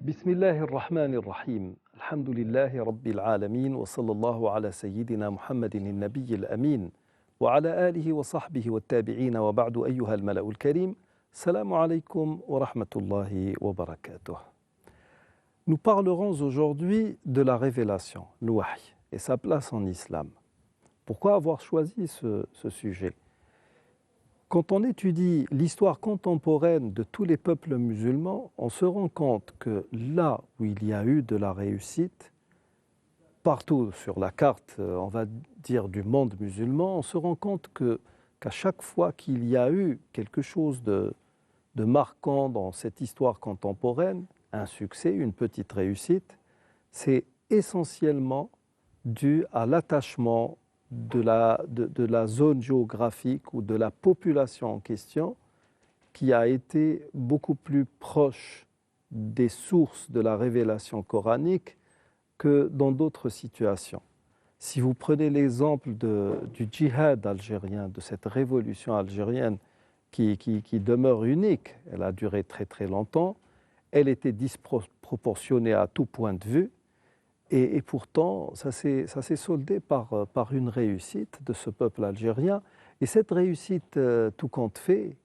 بسم الله الرحمن الرحيم الحمد لله رب العالمين وصلى الله على سيدنا محمد النبي الأمين وعلى آله وصحبه والتابعين وبعد أيها الملأ الكريم السلام عليكم ورحمة الله وبركاته. Nous parlerons aujourd'hui de la révélation, le wahy, et sa place en islam. Pourquoi avoir choisi ce sujet? Quand on étudie l'histoire contemporaine de tous les peuples musulmans, on se rend compte que là où il y a eu de la réussite, partout sur la carte, on va dire, du monde musulman, on se rend compte qu'à chaque fois qu'il y a eu quelque chose de marquant dans cette histoire contemporaine, un succès, une petite réussite, c'est essentiellement dû à l'attachement de la zone géographique ou de la population en question qui a été beaucoup plus proche des sources de la révélation coranique que dans d'autres situations. Si vous prenez l'exemple du djihad algérien, de cette révolution algérienne qui demeure unique, elle a duré très très longtemps, elle était disproportionnée à tout point de vue, et pourtant ça s'est soldé par une réussite de ce peuple algérien. Et cette réussite, tout compte fait,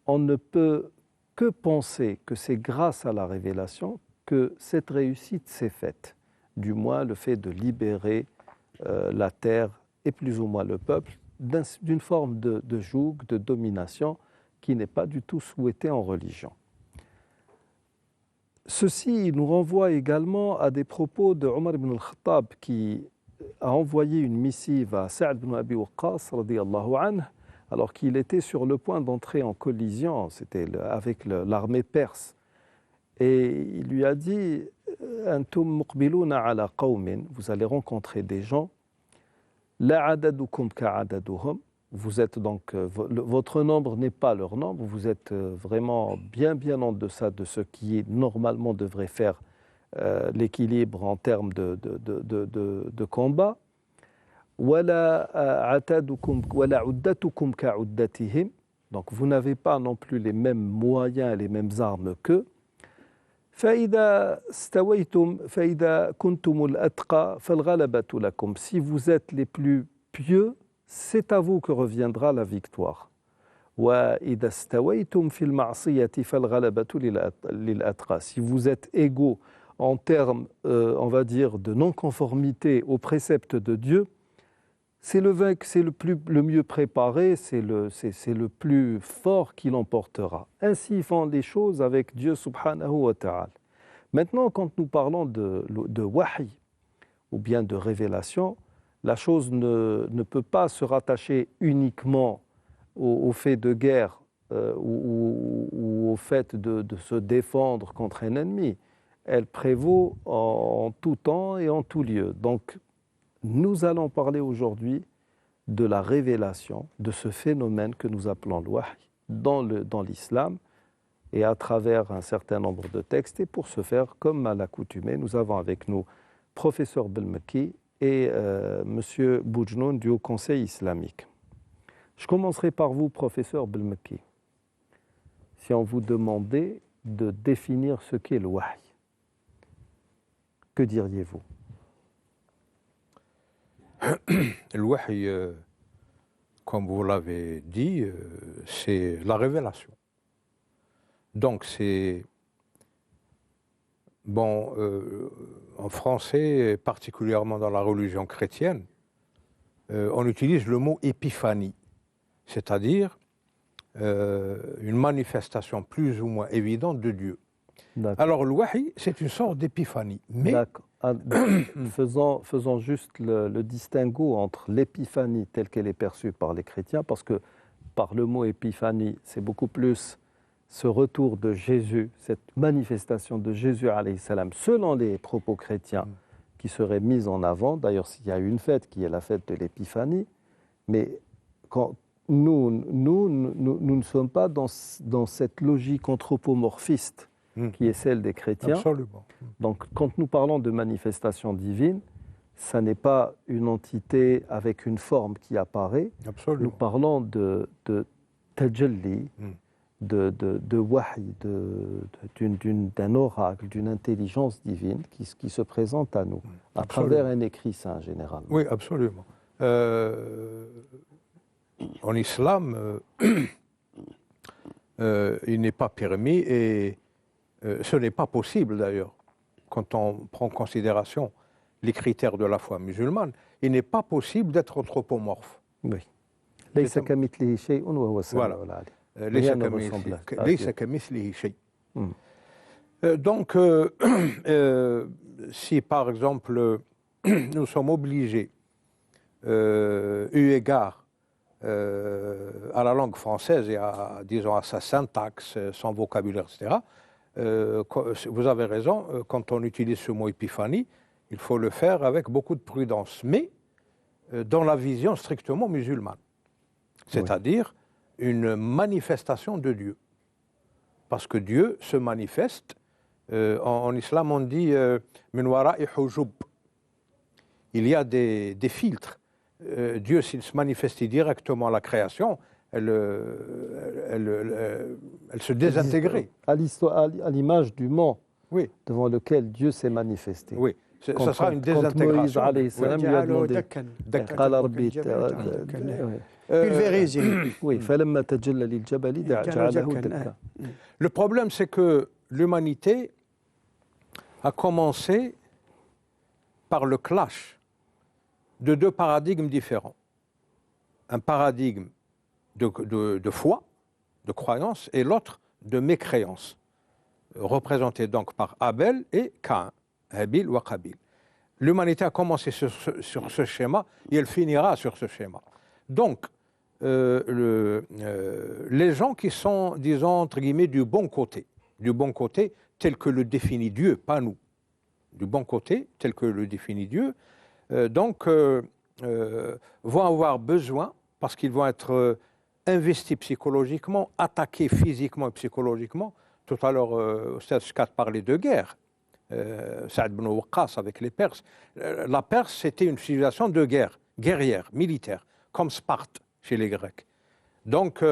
on ne peut que penser que c'est grâce à la révélation que cette réussite s'est faite. Du moins le fait de libérer la terre et plus ou moins le peuple d'une forme de joug, de domination qui n'est pas du tout souhaitée en religion. Ceci nous renvoie également à des propos de Omar ibn al-Khattab qui a envoyé une missive à Sa'd ibn Abi Waqqas radiyallahu anhu, alors qu'il était sur le point d'entrer en collision, c'était avec l'armée perse. Et il lui a dit « Antum muqbiluna ala qawmin » vous allez rencontrer des gens « La adadukum ka'adaduhum » vous êtes donc, votre nombre n'est pas leur nombre, vous êtes vraiment bien en deçà de ce qui normalement devrait faire l'équilibre en termes de combat. Donc vous n'avez pas non plus les mêmes moyens et les mêmes armes qu'eux. Si vous êtes les plus pieux, c'est à vous que reviendra la victoire. Si vous êtes égaux en termes, on va dire, de non-conformité aux préceptes de Dieu, c'est le mieux préparé, c'est le plus fort qui l'emportera. Ainsi font les choses avec Dieu subhanahu wa ta'ala. Maintenant, quand nous parlons de wahy, ou bien de révélation, la chose ne peut pas se rattacher uniquement au fait de guerre ou au fait de se défendre contre un ennemi. Elle prévaut en tout temps et en tout lieu. Donc, nous allons parler aujourd'hui de la révélation, de ce phénomène que nous appelons le wahy dans l'islam et à travers un certain nombre de textes. Et pour ce faire, comme à l'accoutumée, nous avons avec nous professeur Belmeki et M. Boujnoun du Haut Conseil islamique. Je commencerai par vous, professeur Belmeki. Si on vous demandait de définir ce qu'est le wahy, que diriez-vous? Le wahy, comme vous l'avez dit, c'est la révélation. Donc c'est, bon, en français, particulièrement dans la religion chrétienne, on utilise le mot épiphanie, c'est-à-dire une manifestation plus ou moins évidente de Dieu. Alors le wahy, c'est une sorte d'épiphanie. Mais faisons juste le distinguo entre l'épiphanie telle qu'elle est perçue par les chrétiens, parce que par le mot épiphanie, c'est beaucoup plus ce retour de Jésus, cette manifestation de Jésus alayhi salam, selon les propos chrétiens, qui serait mise en avant. D'ailleurs, il y a une fête qui est la fête de l'épiphanie, mais quand nous ne sommes pas dans cette logique anthropomorphiste qui est celle des chrétiens. Absolument. Donc, quand nous parlons de manifestation divine, ça n'est pas une entité avec une forme qui apparaît. Absolument. Nous parlons de tajalli, de wahy, d'un oracle, d'une intelligence divine qui se présente à nous, à travers un écrit saint, généralement. Oui, absolument. En islam, il n'est pas permis, et ce n'est pas possible d'ailleurs, quand on prend en considération les critères de la foi musulmane, il n'est pas possible d'être anthropomorphe. Oui. ليس كمثله شيء وهو السميع العليم. ليس كمثله شيء. Donc, si par exemple nous sommes obligés, eu égard à la langue française et à, disons, à sa syntaxe, son vocabulaire, etc., vous avez raison, quand on utilise ce mot épiphanie, il faut le faire avec beaucoup de prudence, mais dans la vision strictement musulmane, c'est-à-dire une manifestation de Dieu. Parce que Dieu se manifeste, en islam on dit min wara'i hujub. Il y a des filtres. Dieu, s'il se manifestait directement à la création, elle se désintégrait. À l'image du mont devant lequel Dieu s'est manifesté. Oui, ça sera une désintégration. Quand Moïse alayhi salam lui a demandé pulvérisé. Oui, فلما تجلى للجبل جعله دكا. Le problème, c'est que l'humanité a commencé par le clash de deux paradigmes différents. Un paradigme de foi, de croyance, et l'autre de mécréance, représenté donc par Abel et Caïn, Habil ou Qabil. L'humanité a commencé sur ce schéma et elle finira sur ce schéma. Donc, les gens qui sont, disons, entre guillemets, du bon côté tel que le définit Dieu, pas nous, du bon côté tel que le définit Dieu, vont avoir besoin, parce qu'ils vont être investis psychologiquement, attaqués physiquement et psychologiquement. Tout à l'heure, Ustad Shkat parlait de guerre, Saad ibn Waqqas avec les Perses. La Perse, c'était une civilisation de guerre, guerrière, militaire, comme Sparte chez les Grecs. Donc,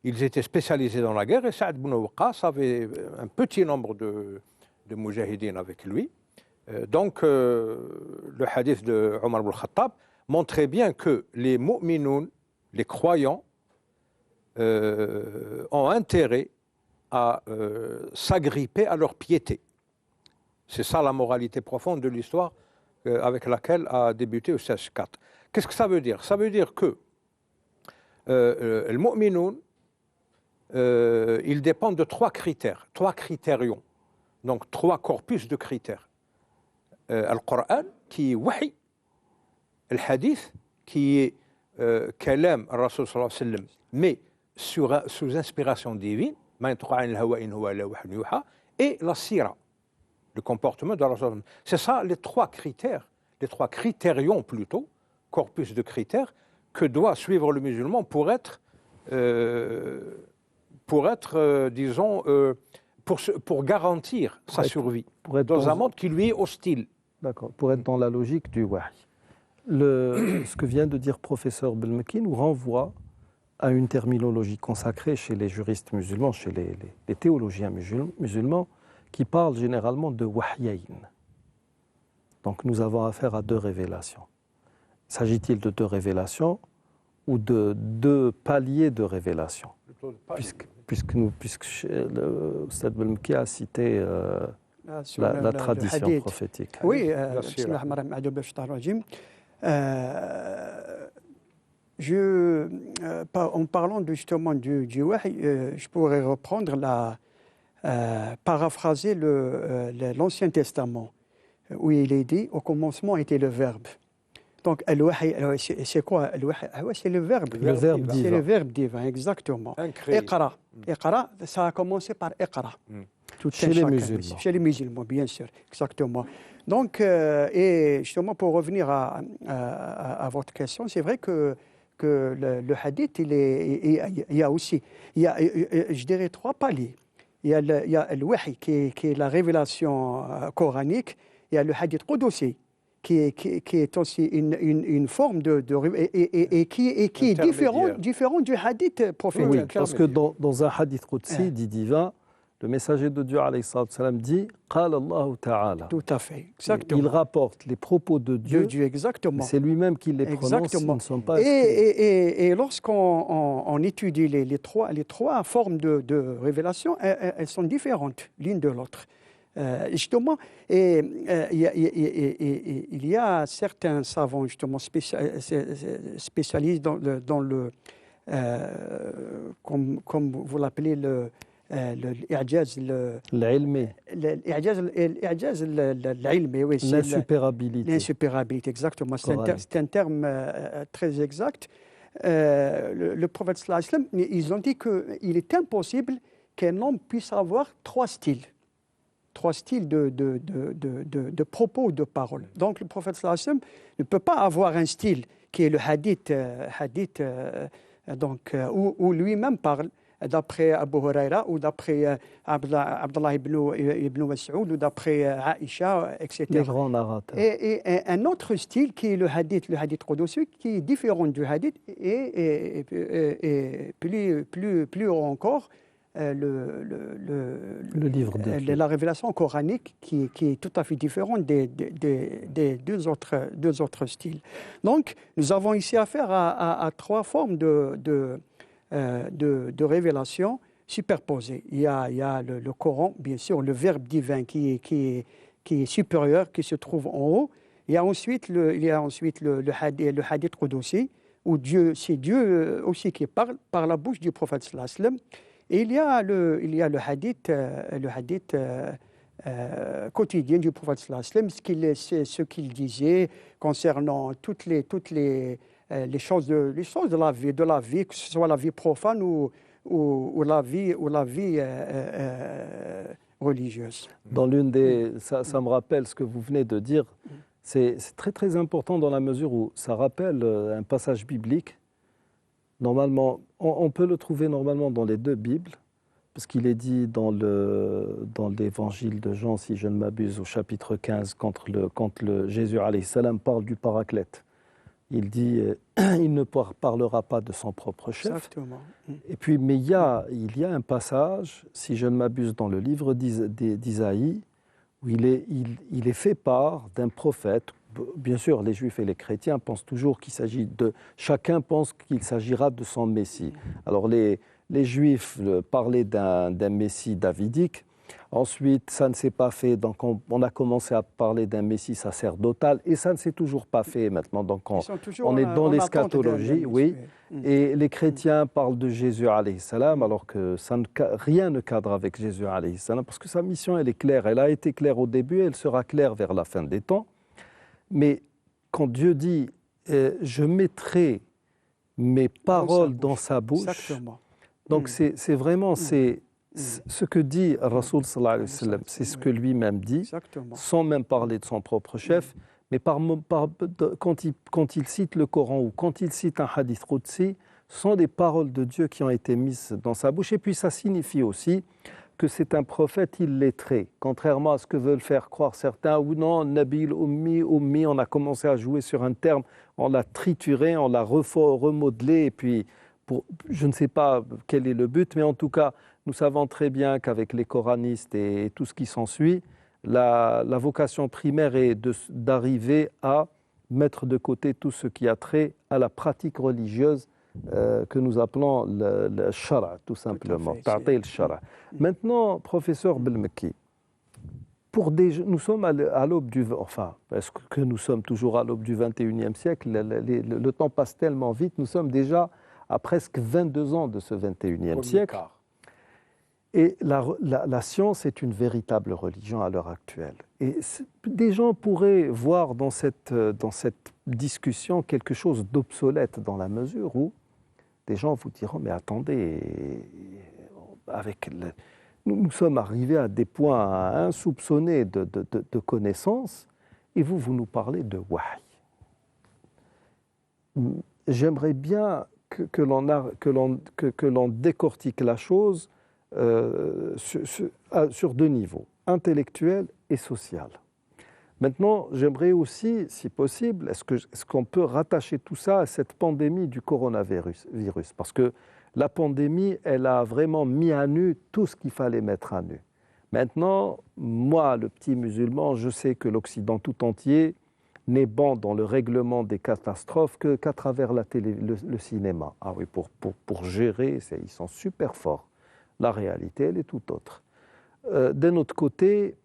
ils étaient spécialisés dans la guerre, et Saad ibn Waqqas avait un petit nombre de mujahidines avec lui. Donc, le hadith de Omar ibn Khattab montrait bien que les mu'minoun, les croyants, ont intérêt à s'agripper à leur piété. C'est ça la moralité profonde de l'histoire avec laquelle a débuté Ustad Shkat. Qu'est-ce que ça veut dire? Ça veut dire que le mu'minoun, ils dépendent de trois critères, trois critérions, donc trois corpus de critères. Le Coran, qui est wahi, le hadith, qui est kalam al-Rasul sallallahu alayhi wa sallam, mais sous inspiration divine, et la sira, le comportement de Rasul. C'est ça les trois critères, les trois critérions plutôt, corpus de critères, que doit suivre le musulman pour être disons, pour garantir sa survie dans un monde qui lui est hostile. D'accord, pour être dans la logique du wahy. Ce que vient de dire professeur Belmeki nous renvoie à une terminologie consacrée chez les juristes musulmans, chez les théologiens musulmans, qui parlent généralement de wahyayn. Donc nous avons affaire à deux révélations. S'agit-il de deux révélations ou de deux paliers de révélation? Puisque le Ustad Belmeki a cité la tradition prophétique. Oui, en parlant justement du wahy, je pourrais reprendre paraphraser l'Ancien Testament, où il est dit au commencement était le Verbe. Donc, c'est quoi? C'est le verbe. Divin. C'est le verbe divin, exactement. Iqra. Iqra, ça a commencé par Iqra. Chez les musulmans. Chez les musulmans, bien sûr, exactement. Donc, et justement, pour revenir à votre question, c'est vrai que le hadith, il y a aussi, je dirais, trois paliers. Il y a le wahy, qui est la révélation coranique. Il y a le hadith qudsi, qui est aussi une forme et qui est différent du hadith prophétique. Oui, parce que dans un hadith Qudsi dit divin, le messager de Dieu alayhi salam dit Qala Allah Ta'ala. Tout à fait, exactement. Il rapporte les propos de Dieu, exactement. C'est lui-même qui les prononce, ils ne sont pas et lorsqu'on étudie les trois formes de révélation, elles sont différentes l'une de l'autre. Justement, il y a certains savants justement spécialistes dans le comme vous l'appelez l'I'jaz l'ilmi, oui, l'insupérabilité. L'insupérabilité, exactement. C'est un terme très exact. Le prophète sallallahu alayhi wa sallam, ils ont dit qu'il est impossible qu'un homme puisse avoir trois styles de propos ou de paroles. Donc le prophète sallallahu alayhi wa sallam ne peut pas avoir un style qui est le hadith où lui-même parle d'après Abu Huraira ou d'après Abdullah ibn Mas'ud ou d'après Aïcha, etc. Les grands narrateurs. Et un autre style qui est le hadith qudsi, qui est différent du hadith et plus encore le livre de Dieu. La révélation coranique qui est tout à fait différente des deux autres styles. Donc, nous avons ici affaire à trois formes de révélation superposées. Il y a le Coran, bien sûr, le verbe divin qui est supérieur, qui se trouve en haut. Il y a ensuite le hadith qudsi, où c'est Dieu aussi qui parle par la bouche du prophète sallallahu alayhi wa sallam. Et il y a le hadith quotidien du prophète sallallahu alayhi wa sallam, ce qu'il disait concernant toutes les choses de la vie, que ce soit la vie profane ou la vie religieuse. Dans ça me rappelle ce que vous venez de dire. C'est très très important dans la mesure où ça rappelle un passage biblique. Normalement, on peut le trouver normalement dans les deux Bibles, parce qu'il est dit dans l'évangile de Jean, si je ne m'abuse, au chapitre 15, quand Jésus alayhi salam parle du paraclète. Il dit il ne parlera pas de son propre chef. Exactement. Et puis, mais il y a un passage, si je ne m'abuse, dans le livre d'Isaïe, où il est fait part d'un prophète. Bien sûr, les Juifs et les chrétiens pensent toujours chacun pense qu'il s'agira de son Messie. Alors les Juifs parlaient d'un Messie davidique. Ensuite, ça ne s'est pas fait, donc on a commencé à parler d'un Messie sacerdotal, et ça ne s'est toujours pas fait maintenant. Donc on est dans l'eschatologie, oui. Et les chrétiens parlent de Jésus alayhi salam, alors que rien ne cadre avec Jésus alayhi salam, parce que sa mission, elle est claire. Elle a été claire au début, elle sera claire vers la fin des temps. Mais quand Dieu dit « je mettrai mes paroles dans sa bouche », donc c'est vraiment ce que dit Rasoul sallallahu alayhi wa sallam, c'est ce que lui-même dit, exactement, sans même parler de son propre chef, mais quand il cite le Coran ou quand il cite un hadith qudsi, ce sont des paroles de Dieu qui ont été mises dans sa bouche. Et puis ça signifie aussi que c'est un prophète illettré, contrairement à ce que veulent faire croire certains. Ou non, Nabil, Ummi, on a commencé à jouer sur un terme, on l'a trituré, on l'a remodelé, et puis je ne sais pas quel est le but, mais en tout cas, nous savons très bien qu'avec les coranistes et tout ce qui s'ensuit, la vocation primaire est d'arriver à mettre de côté tout ce qui a trait à la pratique religieuse que nous appelons le shara, tout simplement. Ta'til shara. Maintenant, professeur Belmekki, nous sommes à l'aube est-ce que nous sommes toujours à l'aube du 21e siècle? Le temps passe tellement vite, nous sommes déjà à presque 22 ans de ce 21e siècle. Et la science est une véritable religion à l'heure actuelle. Et des gens pourraient voir dans cette discussion quelque chose d'obsolète, dans la mesure où des gens vous diront, mais attendez, nous sommes arrivés à des points insoupçonnés de connaissances, et vous nous parlez de wahy. J'aimerais bien que l'on décortique la chose sur deux niveaux, intellectuel et social. Maintenant, j'aimerais aussi, si possible, est-ce qu'on peut rattacher tout ça à cette pandémie du coronavirus Parce que la pandémie, elle a vraiment mis à nu tout ce qu'il fallait mettre à nu. Maintenant, moi, le petit musulman, je sais que l'Occident tout entier n'est bon dans le règlement des catastrophes qu'à travers la télé, le cinéma. Ah oui, pour gérer, ils sont super forts. La réalité, elle est tout autre. D'un autre côté,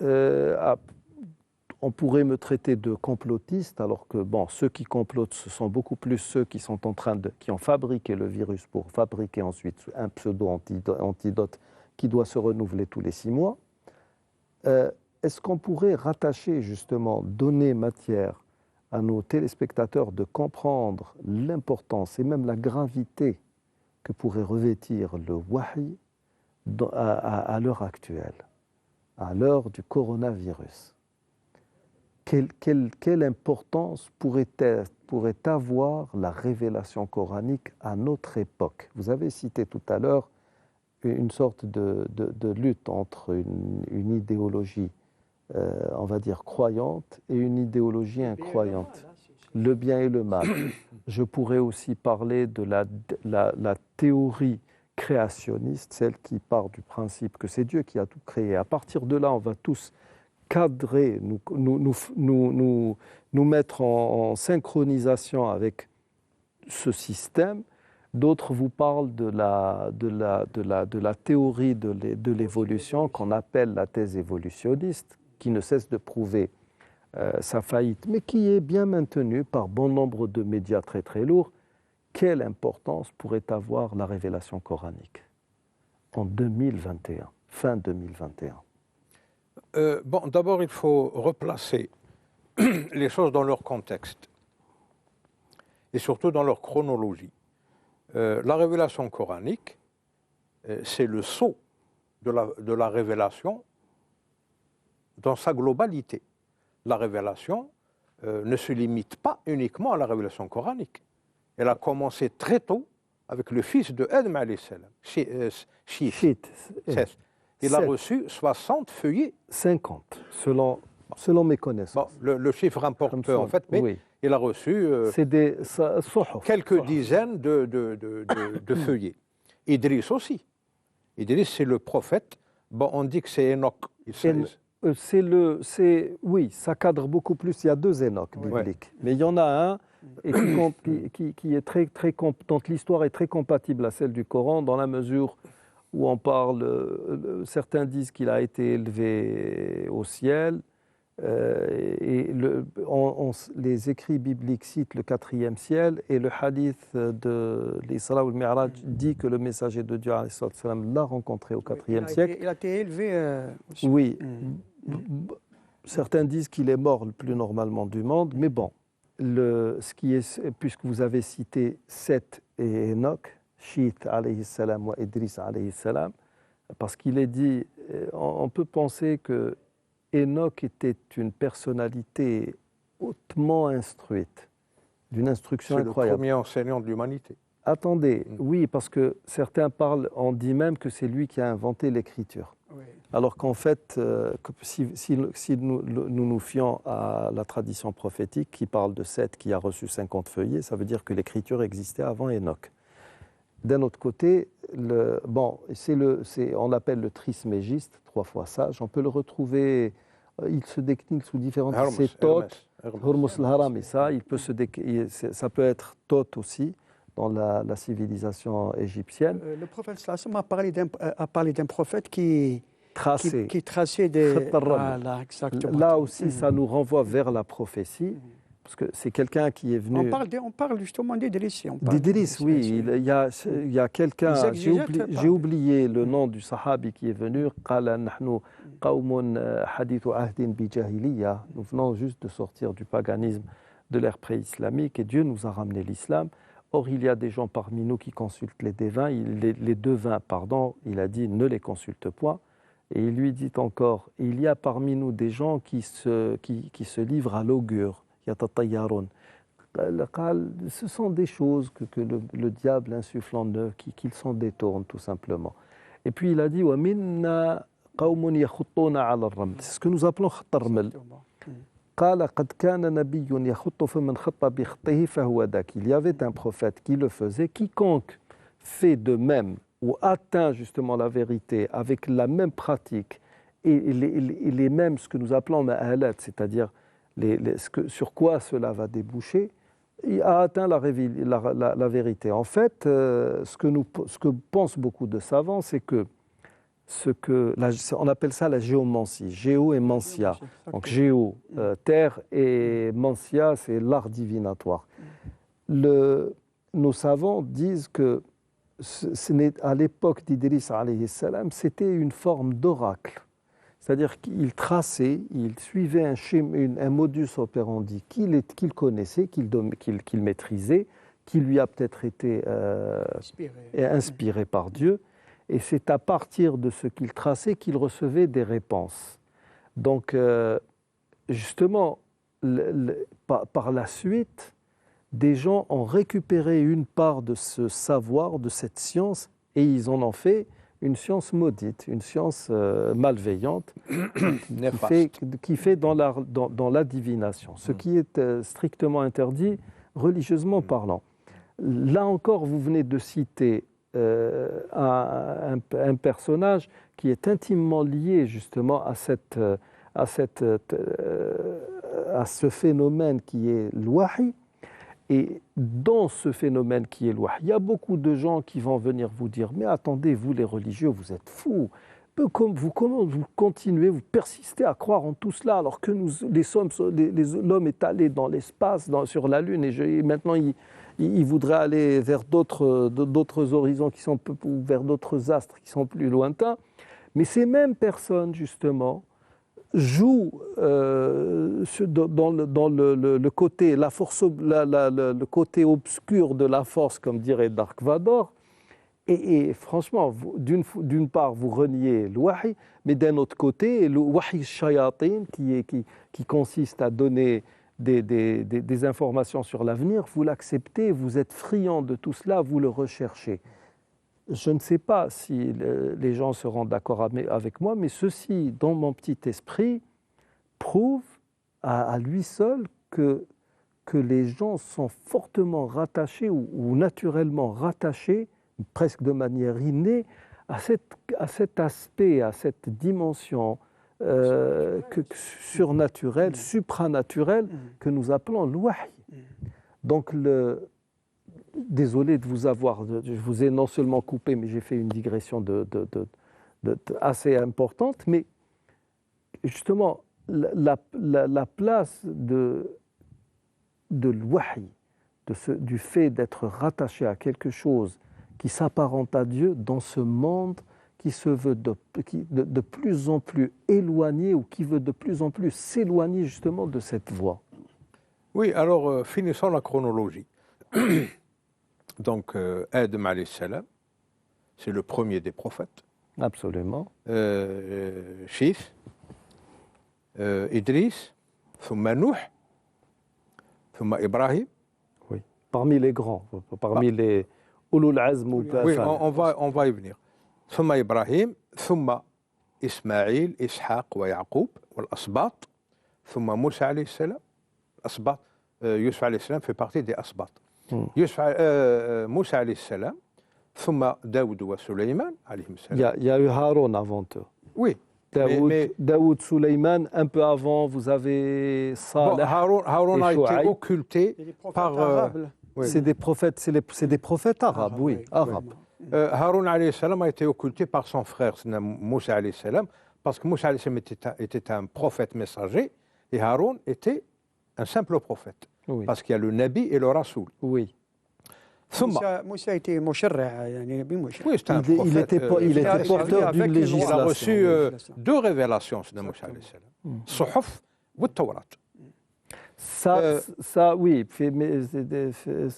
on pourrait me traiter de complotiste, alors que bon, ceux qui complotent, ce sont beaucoup plus ceux qui sont qui ont fabriqué le virus pour fabriquer ensuite un pseudo-antidote qui doit se renouveler tous les 6 mois. Est-ce qu'on pourrait rattacher justement, donner matière à nos téléspectateurs de comprendre l'importance et même la gravité que pourrait revêtir le wahy à l'heure actuelle, à l'heure du coronavirus? Quelle importance pourrait avoir la révélation coranique à notre époque? Vous avez cité tout à l'heure une sorte de lutte entre une idéologie, on va dire, croyante et une idéologie incroyante. Le bien et le mal. Je pourrais aussi parler de la théorie créationniste, celle qui part du principe que c'est Dieu qui a tout créé. À partir de là, on va tous cadrer, nous mettre en synchronisation avec ce système. D'autres vous parlent de la théorie de l'évolution qu'on appelle la thèse évolutionniste, qui ne cesse de prouver sa faillite, mais qui est bien maintenue par bon nombre de médias très très lourds. Quelle importance pourrait avoir la révélation coranique en 2021, fin 2021? Bon, d'abord, il faut replacer les choses dans leur contexte et surtout dans leur chronologie. La révélation coranique, c'est le sceau de la révélation dans sa globalité. La révélation ne se limite pas uniquement à la révélation coranique. Elle a commencé très tôt avec le fils de Adam alayhi salam, Shith. Il a reçu 60 feuillets. 50, selon mes connaissances. Bon, le chiffre importe peu en fait, mais oui. Il a reçu quelques dizaines de feuillets. Idriss aussi. Idriss, c'est le prophète. Bon, on dit que c'est Enoch. Oui, ça cadre beaucoup plus. Il y a 2 Enoch bibliques. Ouais. Mais il y en a un qui est dont l'histoire est très compatible à celle du Coran, dans la mesure où on parle, certains disent qu'il a été élevé au ciel, et les écrits bibliques citent le 4e ciel, et le hadith de l'Isra ou le Mi'raj dit que le messager de Dieu l'a rencontré au 4e siècle. Il a été élevé aussi. Oui. Certains disent qu'il est mort le plus normalement du monde, mais bon, puisque vous avez cité Seth et Enoch, Shith alayhi salam ou Idriss alayhi salam, parce qu'il est dit, on peut penser que Enoch était une personnalité hautement instruite, d'une instruction incroyable. C'est le premier enseignant de l'humanité. Attendez, oui, parce que certains on dit même que c'est lui qui a inventé l'écriture. Oui. Alors qu'en fait, si nous fions à la tradition prophétique qui parle de Seth qui a reçu 50 feuillets, ça veut dire que l'écriture existait avant Enoch. D'un autre côté, on l'appelle le trismégiste, 3 fois sage. On peut le retrouver, il se décline sous différentes... C'est Thoth, Hormuz al-Haram, et ça, ça peut être Thoth aussi, dans la civilisation égyptienne. Le prophète sallam a parlé d'un prophète qui traçait des... Voilà, exactement. Là aussi, ça nous renvoie vers la prophétie. Parce que c'est quelqu'un qui est venu... On parle justement d'Idriss. D'Idriss, oui. Il y a quelqu'un... J'ai oublié le nom du sahabi qui est venu. Nous venons juste de sortir du paganisme, de l'ère pré-islamique, et Dieu nous a ramené l'islam. Or, il y a des gens parmi nous qui consultent les devins. Les devins, il a dit ne les consulte point. Et il lui dit encore, il y a parmi nous des gens qui se livrent à l'augure. Ce sont des choses que le diable insuffle en eux, qu'ils s'en détournent tout simplement. Et puis il a dit قوم يخطون على الرمل. C'est ce que nous appelons خط الرمل. قال قد كان نبي يخط فمن خط بخطه فهو ذاك. Il y avait un prophète qui le faisait. Quiconque fait de même ou atteint justement la vérité avec la même pratique et les mêmes, ce que nous appelons ma'alat, c'est-à-dire sur quoi cela va déboucher, il a atteint la vérité. En fait, ce que pensent beaucoup de savants, c'est que on appelle ça la géomancie, géo et mancia. Donc géo, terre, et mancia, c'est l'art divinatoire. Nos savants disent que à l'époque d'Idriss alayhi salam, c'était une forme d'oracle. C'est-à-dire qu'il traçait, il suivait un modus operandi qu'il connaissait, qu'il maîtrisait, qui lui a peut-être été inspiré par Dieu. Et c'est à partir de ce qu'il traçait qu'il recevait des réponses. Donc, justement, par la suite, des gens ont récupéré une part de ce savoir, de cette science, et ils en ont fait une science maudite, une science malveillante, qui fait dans la divination, ce qui est strictement interdit religieusement parlant. Là encore, vous venez de citer un personnage qui est intimement lié justement à ce phénomène qui est l'wahi. Et dans ce phénomène qui est l'wahi, il y a beaucoup de gens qui vont venir vous dire « Mais attendez, vous les religieux, vous êtes fous. Comment vous continuez, vous persistez à croire en tout cela alors que l'homme est allé dans l'espace, sur la Lune, et maintenant il voudrait aller vers d'autres horizons ou vers d'autres astres qui sont plus lointains. » Mais ces mêmes personnes, justement, jouent dans le côté, le côté obscur de la force, comme dirait Dark Vador. Et franchement, d'une part, vous reniez le wahi, mais d'un autre côté, le wahi shayatin, qui consiste à donner des informations sur l'avenir, vous l'acceptez, vous êtes friand de tout cela, vous le recherchez. Je ne sais pas si les gens seront d'accord avec moi, mais ceci, dans mon petit esprit, prouve à lui seul que les gens sont fortement rattachés ou naturellement rattachés, presque de manière innée, à cet aspect, à cette dimension surnaturelle, supranaturelle, que nous appelons l'wahi. Donc, désolé de vous avoir, je vous ai non seulement coupé, mais j'ai fait une digression assez importante, mais justement, la place de l'wahi, du fait d'être rattaché à quelque chose qui s'apparente à Dieu dans ce monde qui se veut de plus en plus éloigné ou qui veut de plus en plus s'éloigner justement de cette voie. Oui, alors finissons la chronologie. Donc, Adam alayhi salam, c'est le premier des prophètes. Absolument. Shith, Idriss, thumma Nuh, thumma Ibrahim. Oui, parmi les grands, parmi les ulul azm ou pas. Oui, on va y venir. Thumma Ibrahim, thumma Ismaïl, Ishaq wa Yaqub, wal Asbat, thumma Moussa alayhi salam. Asbat, Yusuf alayhi salam fait partie des Asbat. Moussa alayhi salam, thumma Daoud wa Suleyman alayhi salam. Il y a eu Haroun avant eux. Oui. Daoud, Suleyman, un peu avant, vous avez Saleh. Haroun a été occulté par. Oui. C'est des prophètes arabes, oui, arabes. Haroun alayhi salam a été occulté par son frère Moussa alayhi salam, parce que Moussa alayhi salam était un prophète messager et Haroun était un simple prophète. Oui. Parce qu'il y a le Nabi et le Rasoul. Oui. Moussa était Moucharra, oui, c'était un prophète. Il était porteur d'une législation. Il a reçu deux révélations de Moussa alayhi salam. Suhuf ou Tawrat. Ça, oui,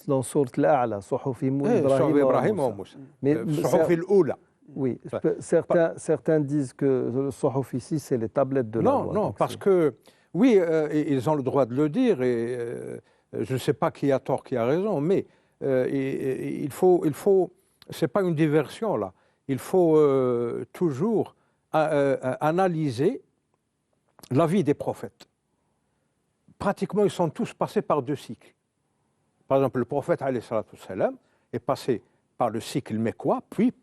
dans Sourate Al-A'la, Suhuf Ibrahim ou Moussa. Mais Suhuf al-Oula. Oui, certains disent que le Suhuf ici, c'est les tablettes de la loi. Non, parce que, oui, ils ont le droit de le dire, et je ne sais pas qui a tort, qui a raison, mais il faut c'est pas une diversion là, il faut toujours analysé la vie des prophètes. Pratiquement, ils sont tous passés par 2 cycles. Par exemple, le prophète alayhi salatu wassalam est passé par le cycle mécois, puis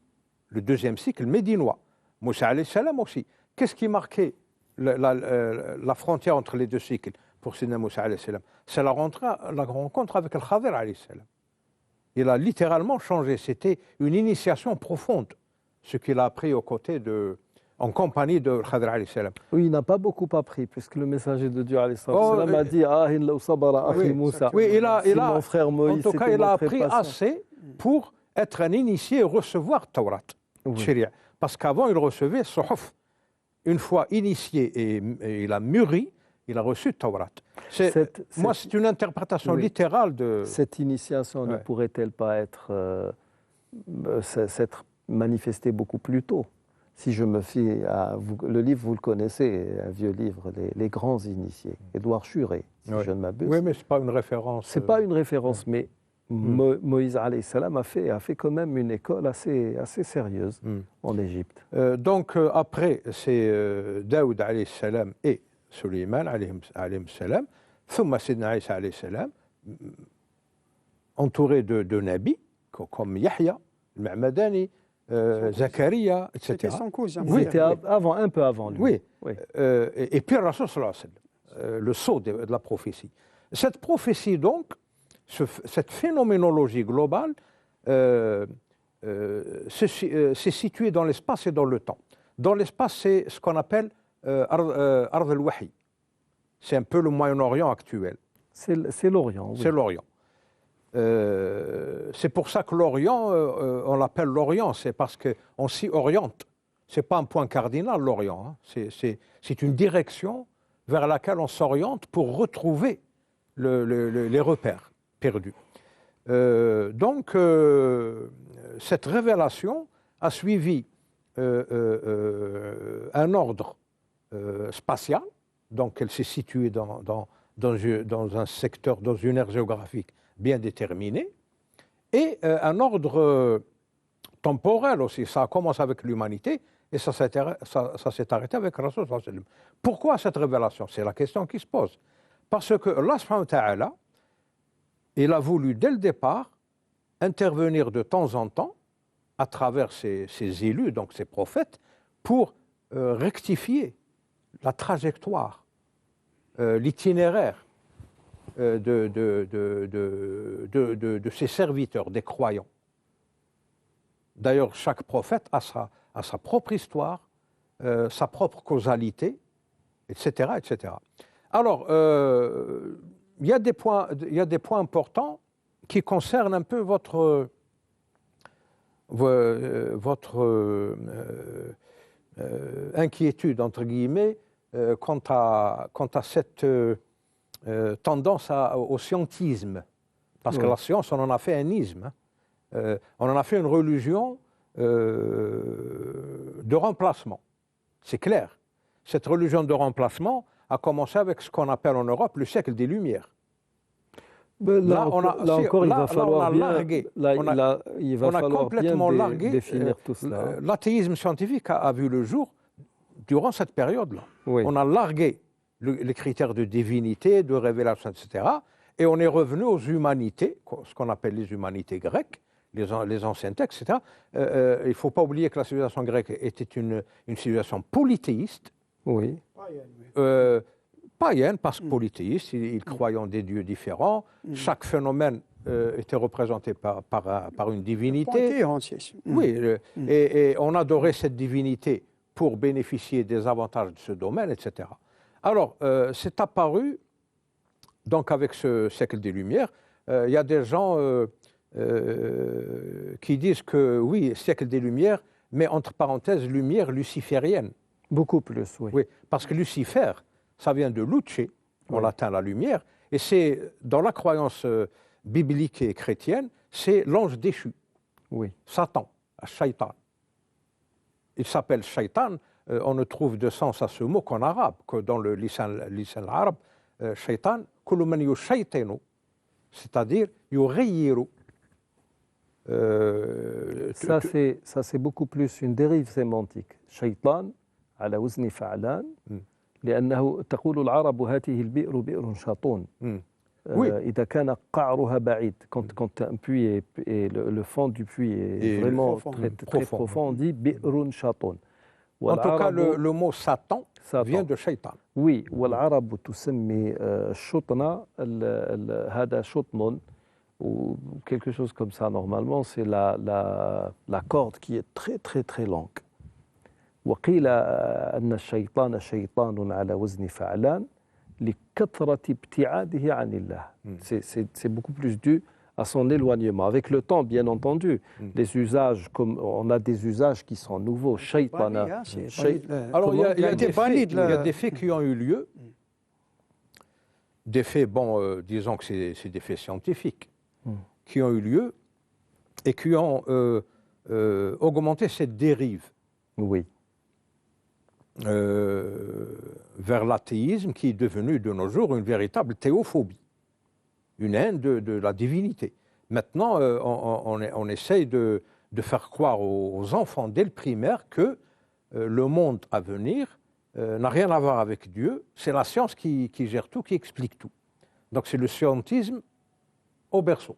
le 2e cycle médinois. Moussa alayhi salam aussi. Qu'est-ce qui marquait la frontière entre les 2 cycles pour Sidna Moussa alayhi salam? C'est la rencontre avec le Khadir alayhi salam. Il a littéralement changé. C'était une initiation profonde, ce qu'il a appris en compagnie de Khadir alayhi salam. Oui, il n'a pas beaucoup appris, puisque le messager de Dieu alayhi salam a dit Ahin law sabara akhi Moussa. Oui, si mon frère Moïse, en tout cas, il a appris assez pour être un initié et recevoir Taurat, Sharia. Parce qu'avant, il recevait Suhuf. Une fois initié et il a mûri, il a reçu Taurat. Moi, c'est une interprétation littérale de... Cette initiation ne pourrait-elle pas s'être manifestée beaucoup plus tôt? Si je me fie à... le livre, vous le connaissez, un vieux livre, Les Grands Initiés, Édouard Churet, si je ne m'abuse. Oui, mais ce n'est pas une référence. Ce n'est pas une référence, mais Moïse alayhi salam a fait quand même une école assez sérieuse en Égypte. Donc, après, c'est Daoud alayhi salam et Sulayman alayhi salam, ثم Sidna Isa alayhi salam, entouré de nabis, comme Yahya, Ma'madani, Zakaria, etc. C'était son cousin. Oui, c'était un peu avant lui. Oui. Et puis Rasul sallallahu alayhi wa sallam, le sceau de la prophétie. Cette prophétie, donc, cette phénoménologie globale c'est situé dans l'espace et dans le temps. Dans l'espace, c'est ce qu'on appelle Ard al-Wahi. C'est un peu le Moyen-Orient actuel. C'est l'Orient. Oui. C'est l'Orient. C'est pour ça que l'Orient, on l'appelle l'Orient, c'est parce qu'on s'y oriente. Ce n'est pas un point cardinal, l'Orient. Hein. C'est une direction vers laquelle on s'oriente pour retrouver les repères perdus. Donc, cette révélation a suivi un ordre spatial, donc elle s'est située dans un secteur, dans une aire géographique bien déterminée, et un ordre temporel aussi. Ça a commencé avec l'humanité et ça s'est arrêté avec Rasul. Pourquoi cette révélation? C'est la question qui se pose. Parce que Allah subhanahu wa ta'ala, il a voulu dès le départ intervenir de temps en temps à travers ses élus, donc ses prophètes, pour rectifier la trajectoire, l'itinéraire de ses serviteurs, des croyants. D'ailleurs, chaque prophète a sa propre histoire, sa propre causalité, etc. etc. Alors, il y a des points importants qui concernent un peu votre inquiétude, entre guillemets, quant à cette tendance au scientisme. Parce que la science, on en a fait un isme. On en a fait une religion de remplacement. C'est clair. Cette religion de remplacement a commencé avec ce qu'on appelle en Europe le siècle des Lumières. Là encore, il va falloir complètement largué définir tout cela. L'athéisme scientifique a vu le jour durant cette période-là. Oui. On a largué les critères de divinité, de révélation, etc. Et on est revenu aux humanités, ce qu'on appelle les humanités grecques, les anciens textes, etc. Il ne faut pas oublier que la civilisation grecque était une civilisation polythéiste. Oui. Païenne, parce que polythéiste, ils croyaient en des dieux différents. Chaque phénomène était représenté par une divinité. Oui, et on adorait cette divinité pour bénéficier des avantages de ce domaine, etc. Alors, c'est apparu, donc avec ce siècle des Lumières, il y a des gens qui disent que oui, siècle des Lumières, mais entre parenthèses, lumière luciférienne. Beaucoup plus, oui. Oui, parce que Lucifer, ça vient de luce, en latin la lumière, et c'est, dans la croyance biblique et chrétienne, c'est l'ange déchu. Oui. Satan, Shaitan. Il s'appelle Shaitan, on ne trouve de sens à ce mot qu'en arabe, que dans le lisan arabe, Shaitan, kullu man yushaytinu, c'est-à-dire yughayyiru. Ça, c'est beaucoup plus une dérive sémantique. Shaitan على وزن فعلان مم. لأنه تقول العرب هذه البئر بئر شاطون. Mm. Oui. إذا كان قعرها بعيد quand un puits et le fond du puits est Et vraiment profond. très profond, on dit بئر شاطون. En tout cas, والعرب- le mot Satan Satan. vient de Shaitan. Oui, والعرب تسمي الشطنة هذا شطن ou quelque chose comme ça normalement, c'est la corde qui est très très très longue. وقيل أن الشيطان شيطان على وزن فعلان لكثرة ابتعاده عن الله. C'est beaucoup plus dû à son éloignement. Avec le temps, bien entendu, les usages, comme on a des usages qui sont nouveaux, shaytana. Banni, hein, c'est Shay- banni, Alors, il y a été des banni faits, de la- il y a des faits qui ont eu lieu. Des faits, bon, disons que c'est des faits scientifiques qui ont eu lieu et qui ont augmenté cette dérive Oui, vers l'athéisme qui est devenu de nos jours une véritable théophobie, une haine de la divinité. Maintenant, on essaye de faire croire aux enfants dès le primaire que le monde à venir n'a rien à voir avec Dieu, c'est la science qui gère tout, qui explique tout. Donc c'est le scientisme au berceau.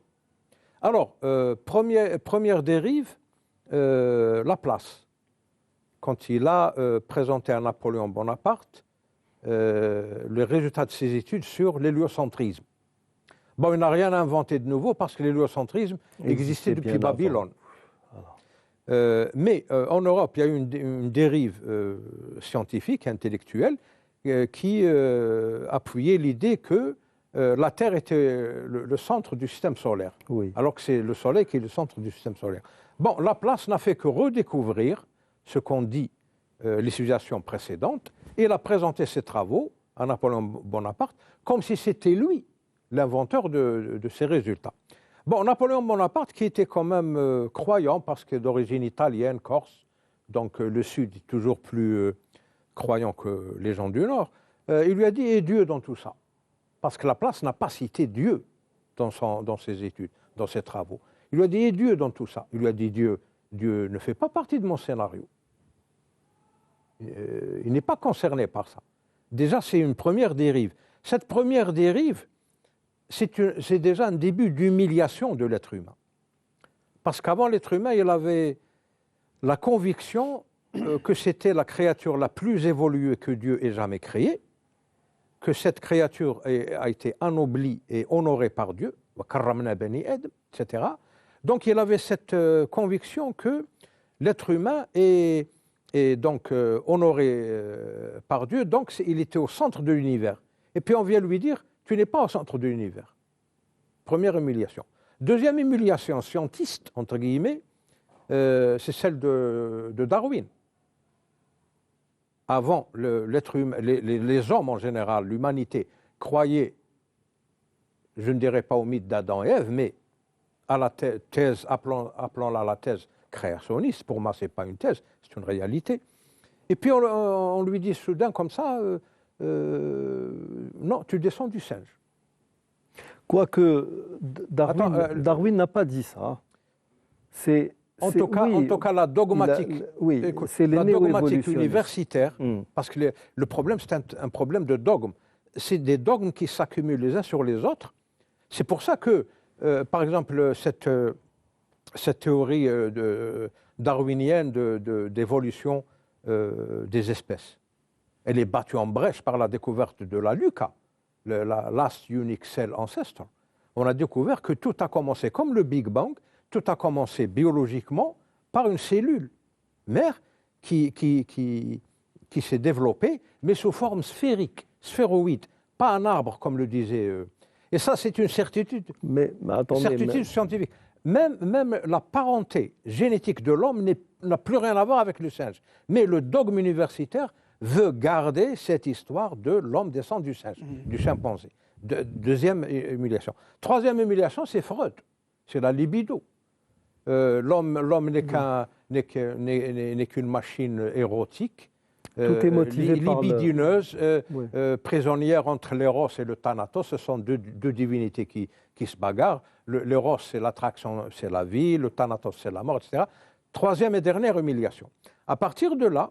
Alors, première dérive, Laplace. Quand il a présenté à Napoléon Bonaparte le résultat de ses études sur l'héliocentrisme. Bon, il n'a rien inventé de nouveau parce que l'héliocentrisme existait depuis bien avant. Babylone. Mais en Europe, il y a eu une dérive scientifique, intellectuelle, qui appuyait l'idée que la Terre était le centre du système solaire, oui. alors que c'est le Soleil qui est le centre du système solaire. Bon, Laplace n'a fait que redécouvrir ce qu'ont dit les civilisations précédentes, et il a présenté ses travaux à Napoléon Bonaparte comme si c'était lui l'inventeur de ces résultats. Bon, Napoléon Bonaparte, qui était quand même croyant, parce que d'origine italienne, corse, donc le Sud est toujours plus croyant que les gens du Nord, il lui a dit « Et Dieu dans tout ça ?» Parce que Laplace n'a pas cité Dieu dans ses études, dans ses travaux. Il lui a dit « Et Dieu dans tout ça ?» Il lui a dit « Dieu ne fait pas partie de mon scénario. Il n'est pas concerné par ça. » Déjà, c'est une première dérive. Cette première dérive, c'est déjà un début d'humiliation de l'être humain. Parce qu'avant, l'être humain, il avait la conviction que c'était la créature la plus évoluée que Dieu ait jamais créée, que cette créature a été anoblie et honorée par Dieu, etc. Donc, il avait cette conviction que l'être humain est donc honoré par Dieu, donc il était au centre de l'univers. Et puis on vient lui dire, tu n'es pas au centre de l'univers. Première humiliation. Deuxième humiliation scientiste, entre guillemets, c'est celle de Darwin. Avant, l'être humain, les hommes en général, l'humanité, croyaient, je ne dirais pas au mythe d'Adam et Ève, mais à la thèse, appelons-la la thèse créationniste. Pour moi, ce n'est pas une thèse, c'est une réalité. Et puis on lui dit soudain comme ça, non, tu descends du singe. Quoique Darwin, Attends, Darwin n'a pas dit ça. En tout cas, la dogmatique, c'est la dogmatique néo-évolutionniste. universitaire, parce que le problème, c'est un problème de dogme. C'est des dogmes qui s'accumulent les uns sur les autres. C'est pour ça que, par exemple, cette théorie darwinienne d'évolution des espèces, elle est battue en brèche par la découverte de la LUCA, la Last Unique Cell Ancestor. On a découvert que tout a commencé comme le Big Bang, tout a commencé biologiquement par une cellule mère qui s'est développée, mais sous forme sphérique, sphéroïde, pas un arbre comme le disait. Et ça, c'est une certitude, mais attendez, scientifique. Même la parenté génétique de l'homme n'a plus rien à voir avec le singe. Mais le dogme universitaire veut garder cette histoire de l'homme descend du singe, du chimpanzé. Deuxième humiliation. Troisième humiliation, c'est Freud. C'est la libido. L'homme n'est qu'une machine érotique, tout est motivé par libidineuse, prisonnière entre l'éros et le thanatos. Ce sont deux divinités qui se bagarrent. L'éros, c'est l'attraction, c'est la vie. Le thanatos, c'est la mort, etc. Troisième et dernière humiliation. À partir de là,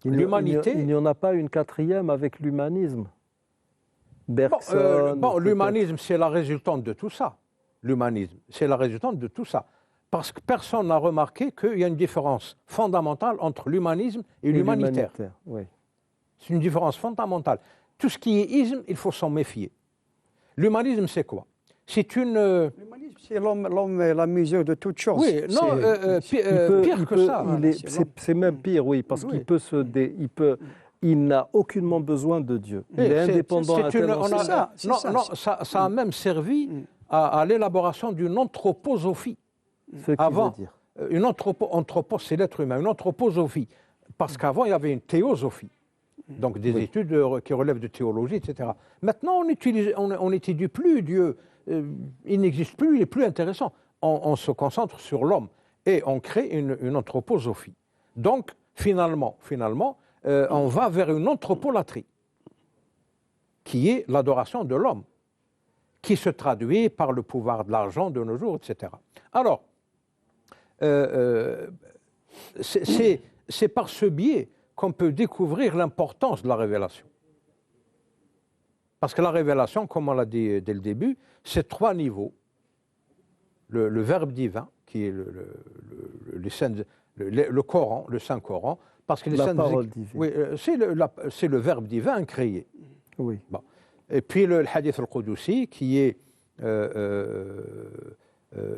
L'humanité... Il n'y en a pas une quatrième avec l'humanisme. Bergson. L'humanisme, c'est la résultante de tout ça. L'humanisme, c'est la résultante de tout ça. Parce que personne n'a remarqué qu'il y a une différence fondamentale entre l'humanisme et l'humanitaire. Oui. C'est une différence fondamentale. Tout ce qui est isme, il faut s'en méfier. L'humanisme, c'est quoi? C'est une... L'humanisme, c'est l'homme est la mesure de toutes choses. Oui, non, pire que ça. C'est même pire, oui, parce Oui. il n'a aucunement besoin de Dieu. Il est indépendant à tel enseigne. Ça a même servi à l'élaboration d'une anthroposophie. Ce qui veut dire. Une anthropos, c'est l'être humain, une anthroposophie. Parce qu'avant, il y avait une théosophie. Donc des études qui relèvent de théologie, etc. Maintenant, on n'étudie plus Dieu. Il n'existe plus, il est plus intéressant. On se concentre sur l'homme et on crée une anthroposophie. Donc, finalement, on va vers une anthropolatrie, qui est l'adoration de l'homme, qui se traduit par le pouvoir de l'argent de nos jours, etc. Alors, c'est par ce biais qu'on peut découvrir l'importance de la révélation. Parce que la révélation, comme on l'a dit dès le début, c'est 3 niveaux. Le Verbe divin, qui est le Coran, le Saint-Coran, parce que la parole divine. Oui, c'est le Verbe divin incréé. Oui. Bon. Et puis le Hadith al-Qudusi, qui est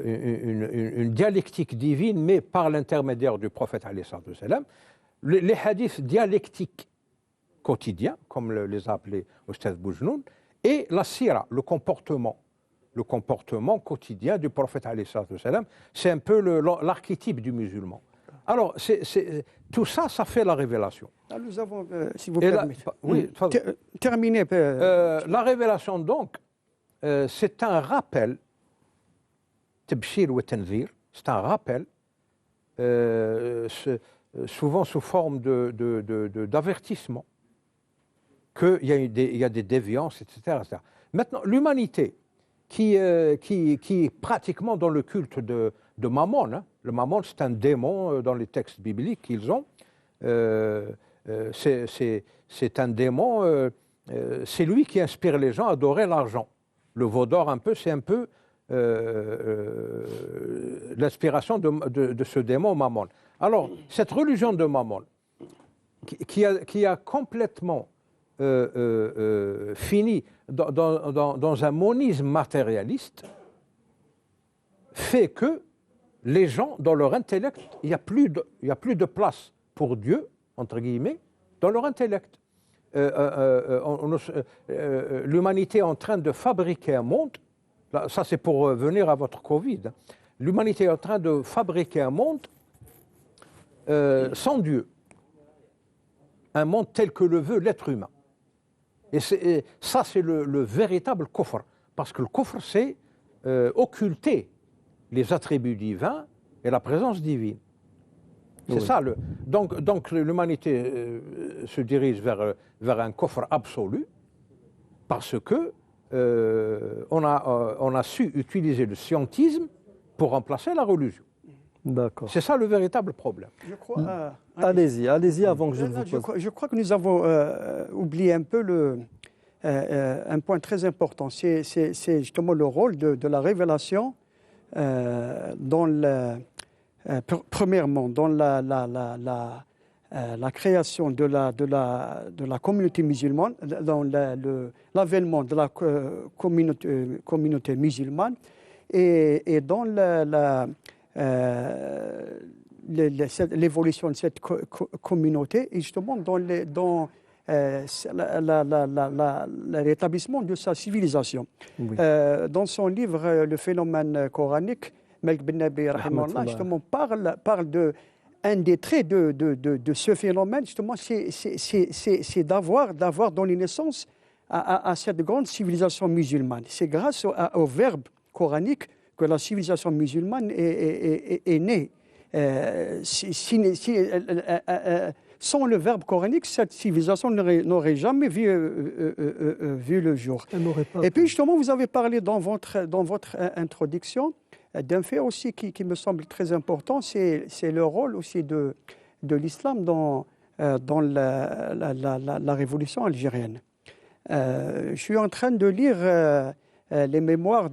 une dialectique divine, mais par l'intermédiaire du prophète alayhi salam. Les hadiths dialectiques quotidiens, comme les a appelés Oustaz Boujnoun, et la sira, le comportement quotidien du prophète alayhi salam, c'est un peu l'archétype du musulman. Alors, tout ça, ça fait la révélation. Là, nous avons, si vous permettez, terminé. La révélation, donc, c'est un rappel, tabshir wa tanzir, c'est un rappel, souvent sous forme d'avertissement, qu'il y a des déviances, etc. Maintenant, l'humanité, qui est pratiquement dans le culte de Mammon, hein. Le Mammon, c'est un démon dans les textes bibliques qu'ils ont. C'est un démon, c'est lui qui inspire les gens à adorer l'argent. Le veau d'or, c'est un peu l'inspiration de ce démon Mammon. Alors, cette religion de Mammon, qui a complètement fini dans un monisme matérialiste, fait que les gens, dans leur intellect, il n'y a plus de place pour Dieu, entre guillemets, dans leur intellect. L'humanité est en train de fabriquer un monde, là, ça c'est pour venir à votre Covid, hein. L'humanité est en train de fabriquer un monde sans Dieu, un monde tel que le veut l'être humain. Et ça c'est le véritable kufr, parce que le kufr c'est occulter les attributs divins et la présence divine. C'est oui. Ça. Donc l'humanité se dirige vers un kufr absolu parce que on a su utiliser le scientisme pour remplacer la religion. D'accord. C'est ça le véritable problème. Je crois, allez-y avant que je vous pose. Je crois que nous avons oublié un peu un point très important. C'est justement le rôle de la révélation premièrement dans la création de la communauté musulmane, dans l'avènement de la communauté musulmane et dans l'évolution de cette communauté et justement dans le rétablissement de sa civilisation. Oui. Dans son livre Le phénomène coranique, Malik Ben Nabi justement parle de un des traits de ce phénomène, justement, c'est d'avoir donné naissance à cette grande civilisation musulmane. C'est grâce au verbe coranique que la civilisation musulmane est née. Sans le verbe coranique, cette civilisation n'aurait jamais vu le jour. Et puis justement, vous avez parlé dans votre introduction d'un fait aussi qui me semble très important, c'est le rôle aussi de l'islam dans dans la révolution algérienne. Je suis en train de lire les mémoires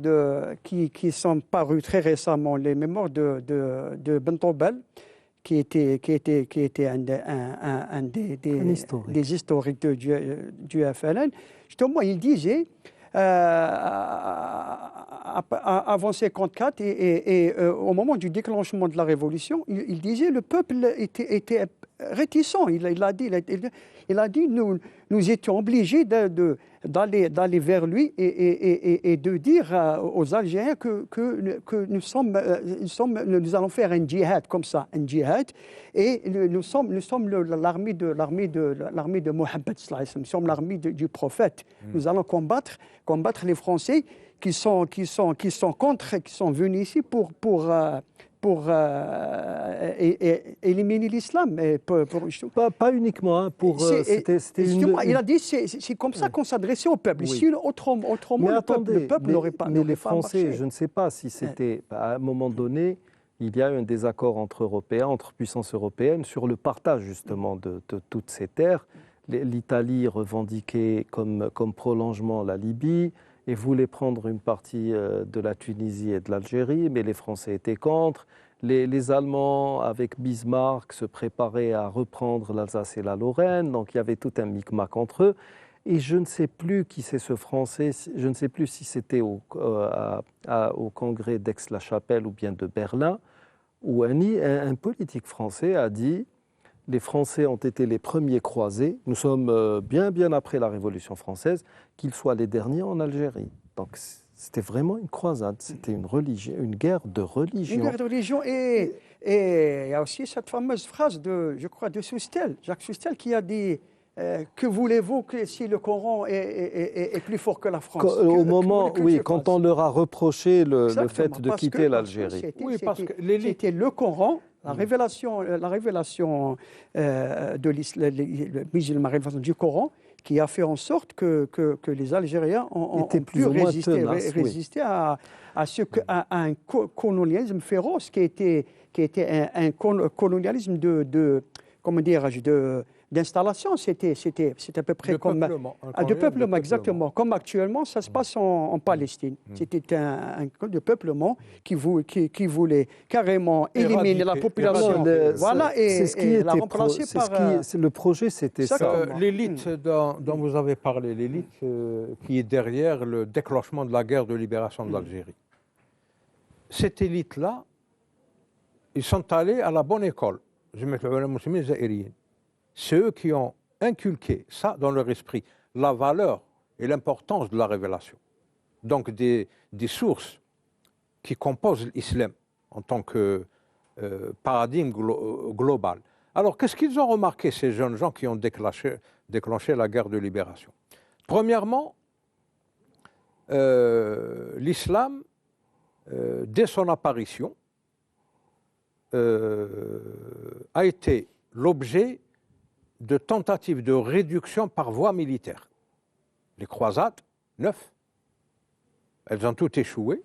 qui sont parues très récemment, les mémoires de Bentobel, qui était un des historiques du FLN. Justement, il disait, avant 1954 et au moment du déclenchement de la Révolution, il disait le peuple était réticent. Il a dit nous étions obligés d'aller vers lui et de dire aux Algériens que nous allons faire un djihad comme ça, un djihad, et nous sommes l'armée de Mohammed, nous sommes l'armée du prophète. Nous allons combattre les Français qui sont contre, qui sont venus ici pour éliminer l'islam. Pas uniquement, hein, il a dit c'est comme ça qu'on s'adressait au peuple. Oui. Si autrement le peuple n'aurait pas marché. Mais les Français, je ne sais pas si c'était... À un moment donné, il y a eu un désaccord entre puissances européennes sur le partage justement de toutes ces terres. L'Italie revendiquait comme prolongement la Libye et voulait prendre une partie de la Tunisie et de l'Algérie, mais les Français étaient contre. Les Allemands, avec Bismarck, se préparaient à reprendre l'Alsace et la Lorraine, donc il y avait tout un micmac entre eux. Et je ne sais plus qui c'est ce Français, je ne sais plus si c'était au congrès d'Aix-la-Chapelle ou bien de Berlin, où un politique français a dit « Les Français ont été les premiers croisés, nous sommes bien après la Révolution française, qu'ils soient les derniers en Algérie. » Donc c'était vraiment une croisade, c'était une guerre de religion. Une guerre de religion et il y a aussi cette fameuse phrase de Soustel, Jacques Soustel, qui a dit que voulez-vous si le Coran est plus fort que la France? Quand on leur a reproché le fait de quitter l'Algérie. C'était le Coran, la révélation de musulman, la révélation du Coran, qui a fait en sorte que les Algériens ont pu résister à un colonialisme féroce qui était un colonialisme d'installation. C'était à peu près comme de peuplement, exactement. Comme actuellement, ça se passe en Palestine. C'était un de peuplement qui voulait carrément éliminer la population. Voilà, et la remplacer par... Le projet, c'était ça. L'élite dont vous avez parlé, l'élite qui est derrière le déclenchement de la guerre de libération de l'Algérie. Cette élite-là, ils sont allés à la bonne école. Je mets le musulman zaïrien. C'est eux qui ont inculqué ça dans leur esprit, la valeur et l'importance de la révélation. Donc des sources qui composent l'islam en tant que paradigme global. Alors qu'est-ce qu'ils ont remarqué, ces jeunes gens qui ont déclenché la guerre de libération? Premièrement, l'islam, dès son apparition, a été l'objet de tentatives de réduction par voie militaire. Les croisades, 9, elles ont toutes échoué.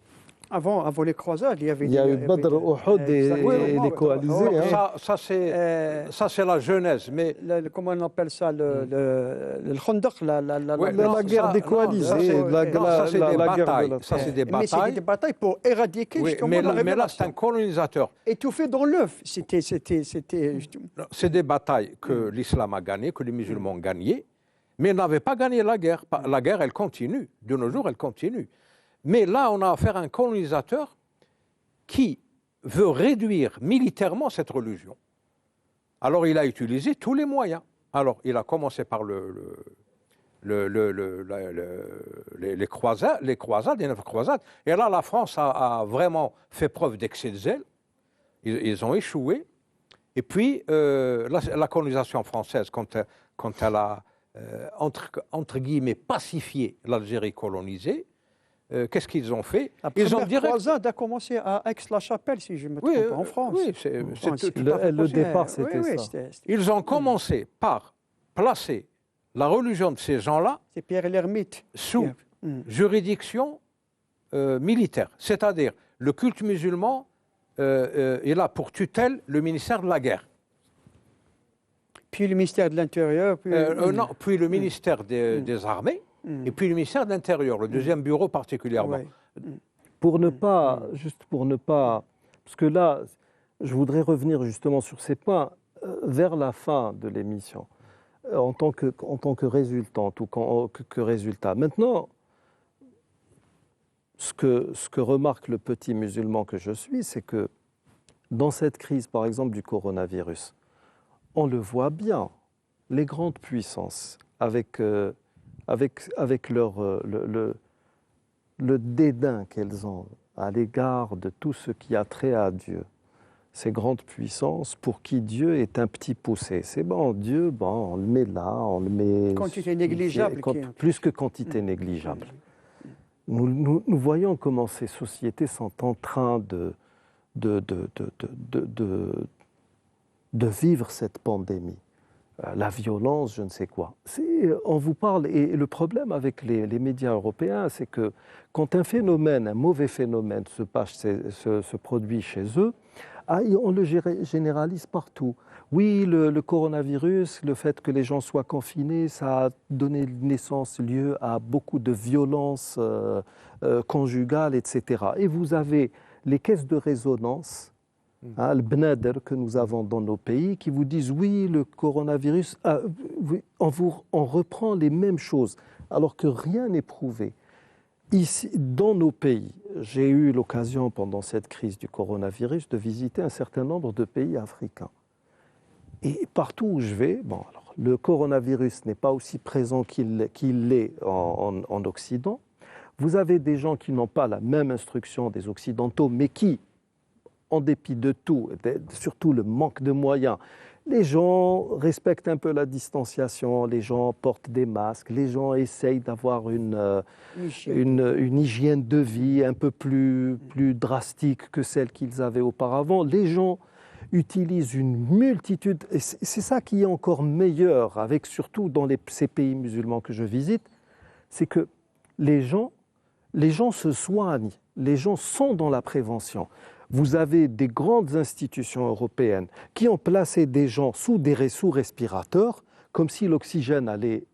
Avant les croisades, il y a eu Badr, Uhud et les coalisés. Ça, c'est la genèse. Mais comment on appelle ça, le Khandaq, la guerre des coalisés. Ça, c'est des batailles. Mais c'est des batailles pour éradiquer justement la révélation. Mais là, c'est un colonisateur. Étouffé dans l'œuf. C'est des batailles que l'islam a gagnées, que les musulmans ont gagnées, mais n'avaient pas gagné la guerre. La guerre, elle continue. De nos jours, elle continue. Mais là, on a affaire à un colonisateur qui veut réduire militairement cette religion. Alors, il a utilisé tous les moyens. Alors, il a commencé par les croisades, les 9 croisades. Et là, la France a vraiment fait preuve d'excès de zèle. Ils ont échoué. Et puis, la colonisation française, quand elle a, entre guillemets, pacifié l'Algérie colonisée, qu'est-ce qu'ils ont fait? Ils ont croisade a commencé à Aix-la-Chapelle, si je ne me trompe pas, en France. Oui, le départ, c'était ça. Ils ont commencé par placer la religion de ces gens-là sous juridiction militaire. C'est-à-dire, le culte musulman est là pour tutelle le ministère de la guerre. Puis le ministère de l'Intérieur. Puis, Non, puis le ministère des Armées, et puis le ministère de l'Intérieur, le deuxième bureau particulièrement. Ouais. Pour ne pas, juste pour ne pas, parce que là, je voudrais revenir justement sur ces points vers la fin de l'émission, en tant que résultante ou que résultat. Maintenant, ce que remarque le petit musulman que je suis, c'est que dans cette crise, par exemple, du coronavirus, on le voit bien, les grandes puissances, avec le dédain qu'elles ont à l'égard de tout ce qui a trait à Dieu. Ces grandes puissances pour qui Dieu est un petit poussé. C'est bon, Dieu, bon, on le met là, on le met... Quantité négligeable. Plus que quantité négligeable. Nous voyons comment ces sociétés sont en train de vivre cette pandémie. La violence, je ne sais quoi. On vous parle, et le problème avec les médias européens, c'est que quand un mauvais phénomène se produit chez eux, on le généralise partout. Oui, le coronavirus, le fait que les gens soient confinés, ça a donné lieu à beaucoup de violences conjugales, etc. Et vous avez les caisses de résonance, le bnader que nous avons dans nos pays, qui vous disent oui, le coronavirus, on reprend les mêmes choses, alors que rien n'est prouvé. Ici, dans nos pays, j'ai eu l'occasion pendant cette crise du coronavirus de visiter un certain nombre de pays africains. Et partout où je vais, le coronavirus n'est pas aussi présent qu'il l'est en Occident. Vous avez des gens qui n'ont pas la même instruction des Occidentaux, mais qui, en dépit de tout, surtout le manque de moyens, les gens respectent un peu la distanciation, les gens portent des masques, les gens essayent d'avoir une hygiène de vie un peu plus drastique que celle qu'ils avaient auparavant. Les gens utilisent une multitude, et c'est ça qui est encore meilleur, surtout dans ces pays musulmans que je visite, c'est que les gens se soignent, les gens sont dans la prévention. Vous avez des grandes institutions européennes qui ont placé des gens sous respirateurs, comme si l'oxygène allait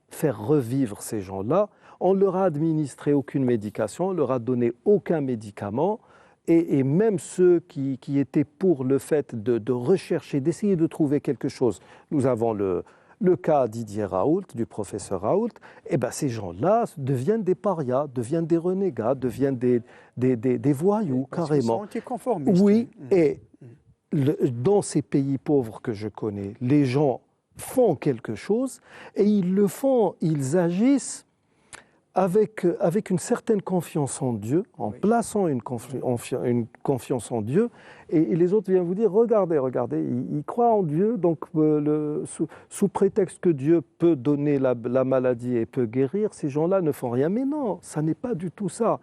faire revivre ces gens-là. On ne leur a administré aucune médication, on ne leur a donné aucun médicament. Et même ceux qui étaient pour le fait de rechercher, d'essayer de trouver quelque chose. Nous avons le cas Didier Raoult, du professeur Raoult. Et bien ces gens-là deviennent des parias, deviennent des renégats, deviennent des voyous, carrément. Ils sont anticonformistes. Oui, et dans ces pays pauvres que je connais, les gens font quelque chose et ils agissent avec une certaine confiance en Dieu, en plaçant une confiance en Dieu, et les autres viennent vous dire, regardez, ils croient en Dieu, donc sous prétexte que Dieu peut donner la maladie et peut guérir, ces gens-là ne font rien. Mais non, ça n'est pas du tout ça.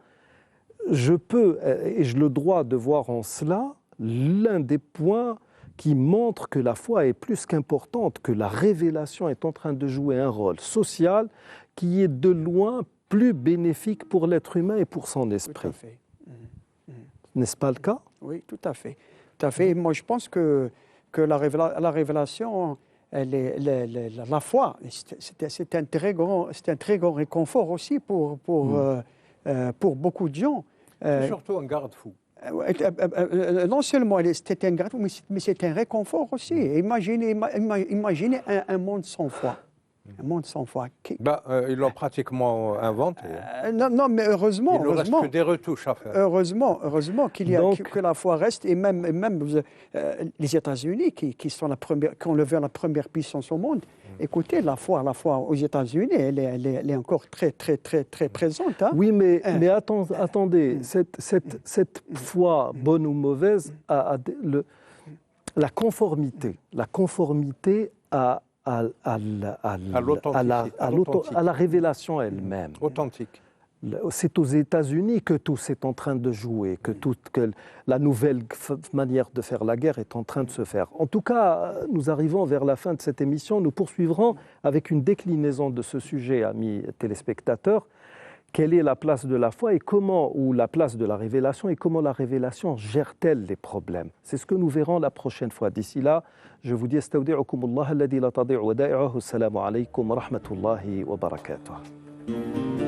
Je peux, et j'ai le droit de voir en cela, l'un des points qui montre que la foi est plus qu'importante, que la révélation est en train de jouer un rôle social qui est de loin plus bénéfique pour l'être humain et pour son esprit. Tout à fait. N'est-ce pas le cas? Oui, tout à fait. Tout à fait. Et moi, je pense que la révélation, la foi, c'est un très grand réconfort aussi pour beaucoup de gens. C'est surtout un garde-fou. Non seulement c'était un garde-fou, mais c'est un réconfort aussi. Imaginez un monde sans foi. Un monde sans foi. Ils l'ont pratiquement inventé. Non, mais heureusement. Il ne reste que des retouches à faire. Heureusement que la foi reste, et même les États-Unis qui ont levé la première puissance au monde. Écoutez, la foi aux États-Unis, elle est encore très, très, très, très présente. Hein? Oui, mais attendez, cette foi, bonne ou mauvaise, la conformité à la révélation elle-même. Authentique. C'est aux États-Unis que tout c'est en train de jouer, que la nouvelle manière de faire la guerre est en train de se faire. En tout cas, nous arrivons vers la fin de cette émission. Nous poursuivrons avec une déclinaison de ce sujet, amis téléspectateurs, quelle est la place de la foi et comment, ou la place de la révélation et comment la révélation gère-t-elle les problèmes. C'est ce que nous verrons la prochaine fois. D'ici là, je vous dis astawdi'ukumullah alladhi la tadi'u wada'i'uhu. Assalamu alaykum wa rahmatullahi wa barakatuh.